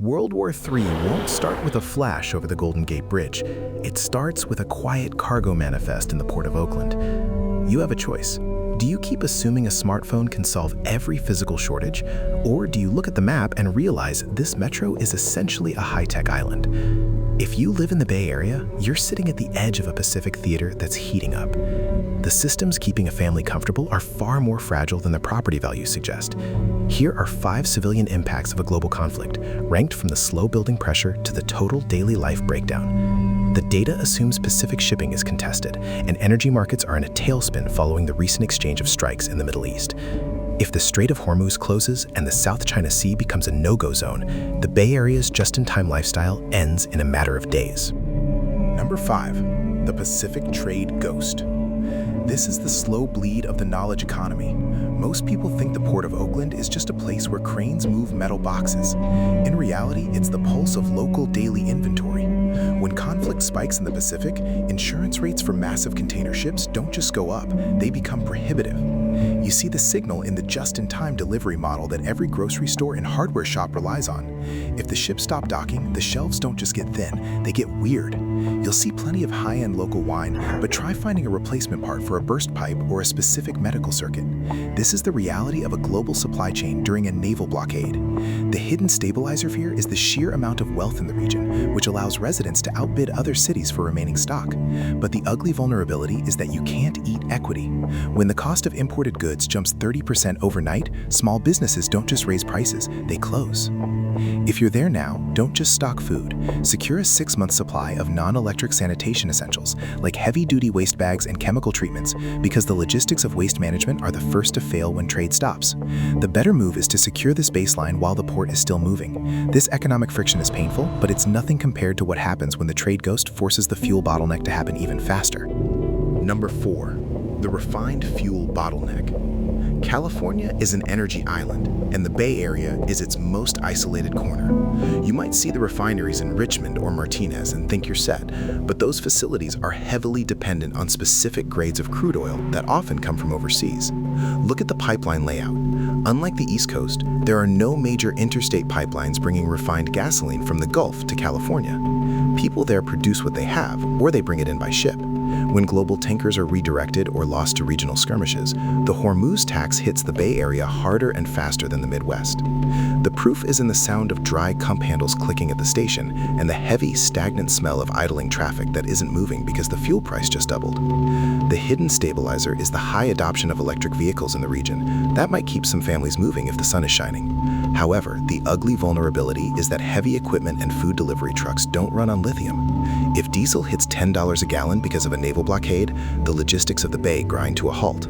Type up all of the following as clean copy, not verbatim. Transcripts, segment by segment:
World War III won't start with a flash over the Golden Gate Bridge. It starts with a quiet cargo manifest in the Port of Oakland. You have a choice. Do you keep assuming a smartphone can solve every physical shortage? Or do you look at the map and realize this metro is essentially a high-tech island? If you live in the Bay Area, you're sitting at the edge of a Pacific theater that's heating up. The systems keeping a family comfortable are far more fragile than the property values suggest. Here are 5 civilian impacts of a global conflict, ranked from the slow building pressure to the total daily life breakdown. The data assumes Pacific shipping is contested, and energy markets are in a tailspin following the recent exchange of strikes in the Middle East. If the Strait of Hormuz closes and the South China Sea becomes a no-go zone, the Bay Area's just-in-time lifestyle ends in a matter of days. Number 5. The Pacific Trade Ghost. This is the slow bleed of the knowledge economy. Most people think the Port of Oakland is just a place where cranes move metal boxes. In reality, it's the pulse of local daily inventory. When conflict spikes in the Pacific, insurance rates for massive container ships don't just go up, they become prohibitive. You see the signal in the just-in-time delivery model that every grocery store and hardware shop relies on. If the ships stop docking, the shelves don't just get thin, they get weird. You'll see plenty of high-end local wine, but try finding a replacement part for a burst pipe or a specific medical circuit. This is the reality of a global supply chain during a naval blockade. The hidden stabilizer here is the sheer amount of wealth in the region, which allows residents to outbid other cities for remaining stock. But the ugly vulnerability is that you can't eat equity. When the cost of imported goods jumps 30% overnight, small businesses don't just raise prices, they close. If you're there now, don't just stock food. Secure a 6-month supply of non-electric sanitation essentials, like heavy-duty waste bags and chemical treatments, because the logistics of waste management are the first to fail when trade stops. The better move is to secure this baseline while the port is still moving. This economic friction is painful, but it's nothing compared to what happens when the trade ghost forces the fuel bottleneck to happen even faster. Number 4. The refined fuel bottleneck. California is an energy island, and the Bay Area is its most isolated corner. You might see the refineries in Richmond or Martinez and think you're set, but those facilities are heavily dependent on specific grades of crude oil that often come from overseas. Look at the pipeline layout. Unlike the East Coast, there are no major interstate pipelines bringing refined gasoline from the Gulf to California. People there produce what they have, or they bring it in by ship. When global tankers are redirected or lost to regional skirmishes, the Hormuz tax hits the Bay Area harder and faster than the Midwest. The proof is in the sound of dry pump handles clicking at the station and the heavy, stagnant smell of idling traffic that isn't moving because the fuel price just doubled. The hidden stabilizer is the high adoption of electric vehicles in the region. That might keep some families moving if the sun is shining. However, the ugly vulnerability is that heavy equipment and food delivery trucks don't run on lithium. If diesel hits $10 a gallon because of a naval blockade, the logistics of the bay grind to a halt.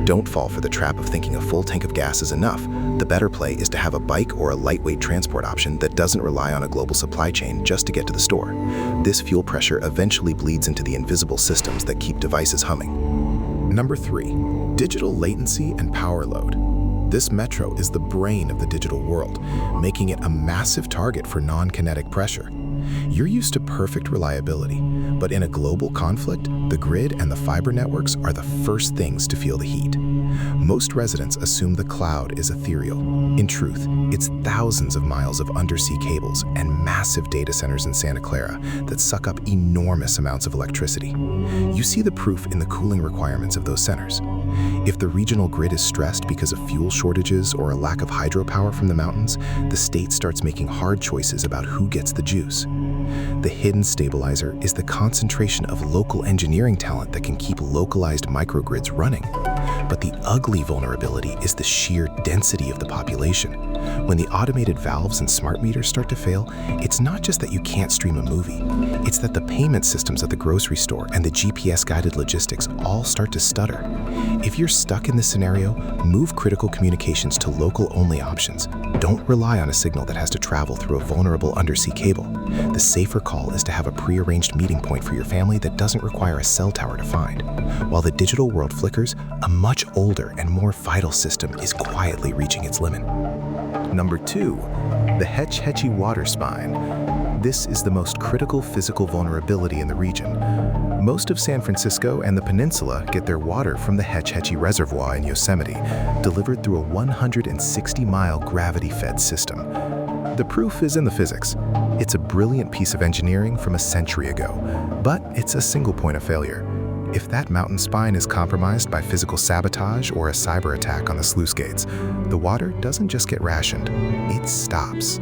Don't fall for the trap of thinking a full tank of gas is enough. The better play is to have a bike or a lightweight transport option that doesn't rely on a global supply chain just to get to the store. This fuel pressure eventually bleeds into the invisible systems that keep devices humming. Number 3. Digital latency and power load. This metro is the brain of the digital world, making it a massive target for non-kinetic pressure. You're used to perfect reliability, but in a global conflict, the grid and the fiber networks are the first things to feel the heat. Most residents assume the cloud is ethereal. In truth, it's thousands of miles of undersea cables and massive data centers in Santa Clara that suck up enormous amounts of electricity. You see the proof in the cooling requirements of those centers. If the regional grid is stressed because of fuel shortages or a lack of hydropower from the mountains, the state starts making hard choices about who gets the juice. The hidden stabilizer is the concentration of local engineering talent that can keep localized microgrids running. But the ugly vulnerability is the sheer density of the population. When the automated valves and smart meters start to fail, it's not just that you can't stream a movie. It's that the payment systems at the grocery store and the GPS-guided logistics all start to stutter. If you're stuck in this scenario, move critical communications to local-only options. Don't rely on a signal that has to travel through a vulnerable undersea cable. The safer call is to have a prearranged meeting point for your family that doesn't require a cell tower to find. While the digital world flickers, a much older and more vital system is quietly reaching its limit. Number 2. The Hetch Hetchy water spine. This is the most critical physical vulnerability in the region. Most of San Francisco and the peninsula get their water from the Hetch Hetchy Reservoir in Yosemite, delivered through a 160-mile gravity-fed system. The proof is in the physics. It's a brilliant piece of engineering from a century ago, but it's a single point of failure. If that mountain spine is compromised by physical sabotage or a cyber attack on the sluice gates, the water doesn't just get rationed, it stops.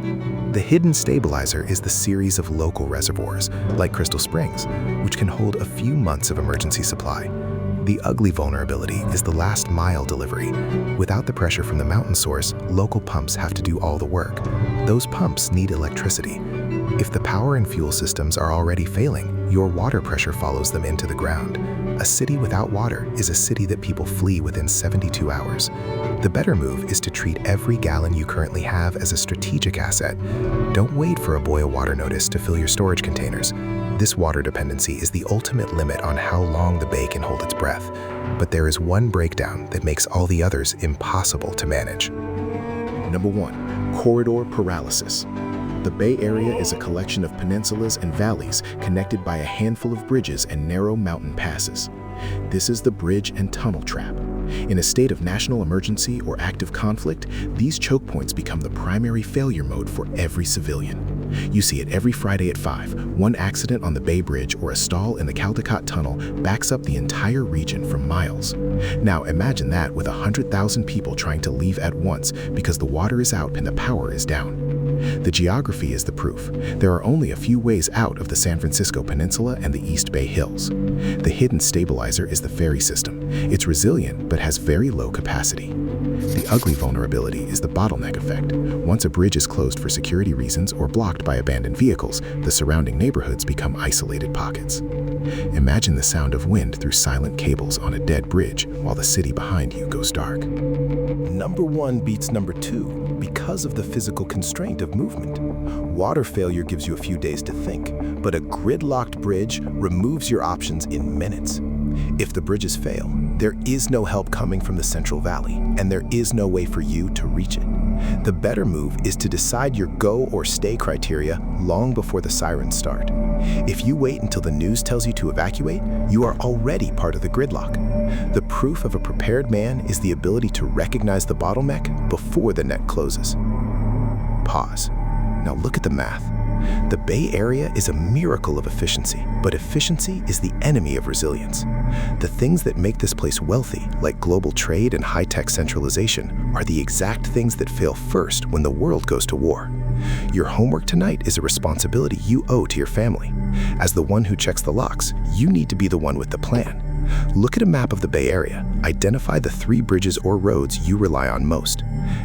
The hidden stabilizer is the series of local reservoirs, like Crystal Springs, which can hold a few months of emergency supply. The ugly vulnerability is the last mile delivery. Without the pressure from the mountain source, local pumps have to do all the work. Those pumps need electricity. If the power and fuel systems are already failing, your water pressure follows them into the ground. A city without water is a city that people flee within 72 hours. The better move is to treat every gallon you currently have as a strategic asset. Don't wait for a boil water notice to fill your storage containers. This water dependency is the ultimate limit on how long the bay can hold its breath. But there is one breakdown that makes all the others impossible to manage. Number 1. Corridor paralysis. The Bay Area is a collection of peninsulas and valleys connected by a handful of bridges and narrow mountain passes. This is the bridge and tunnel trap. In a state of national emergency or active conflict, these choke points become the primary failure mode for every civilian. You see it every Friday at 5. One accident on the Bay Bridge or a stall in the Caldecott Tunnel backs up the entire region for miles. Now imagine that with 100,000 people trying to leave at once because the water is out and the power is down. The geography is the proof. There are only a few ways out of the San Francisco Peninsula and the East Bay Hills. The hidden stabilizer is the ferry system. It's resilient but has very low capacity. The ugly vulnerability is the bottleneck effect. Once a bridge is closed for security reasons or blocked by abandoned vehicles, the surrounding neighborhoods become isolated pockets. Imagine the sound of wind through silent cables on a dead bridge while the city behind you goes dark. Number 1 beats number 2 because of the physical constraint of movement. Water failure gives you a few days to think, but a gridlocked bridge removes your options in minutes. If the bridges fail, there is no help coming from the Central Valley, and there is no way for you to reach it. The better move is to decide your go or stay criteria long before the sirens start. If you wait until the news tells you to evacuate, you are already part of the gridlock. The proof of a prepared man is the ability to recognize the bottleneck before the net closes. Pause. Now look at the math. The Bay Area is a miracle of efficiency, but efficiency is the enemy of resilience. The things that make this place wealthy, like global trade and high-tech centralization, are the exact things that fail first when the world goes to war. Your homework tonight is a responsibility you owe to your family. As the one who checks the locks, you need to be the one with the plan. Look at a map of the Bay Area. Identify the 3 bridges or roads you rely on most.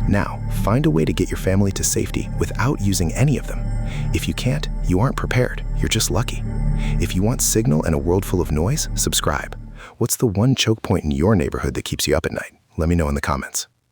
Now, find a way to get your family to safety without using any of them. If you can't, you aren't prepared. You're just lucky. If you want signal and a world full of noise, subscribe. What's the one choke point in your neighborhood that keeps you up at night? Let me know in the comments.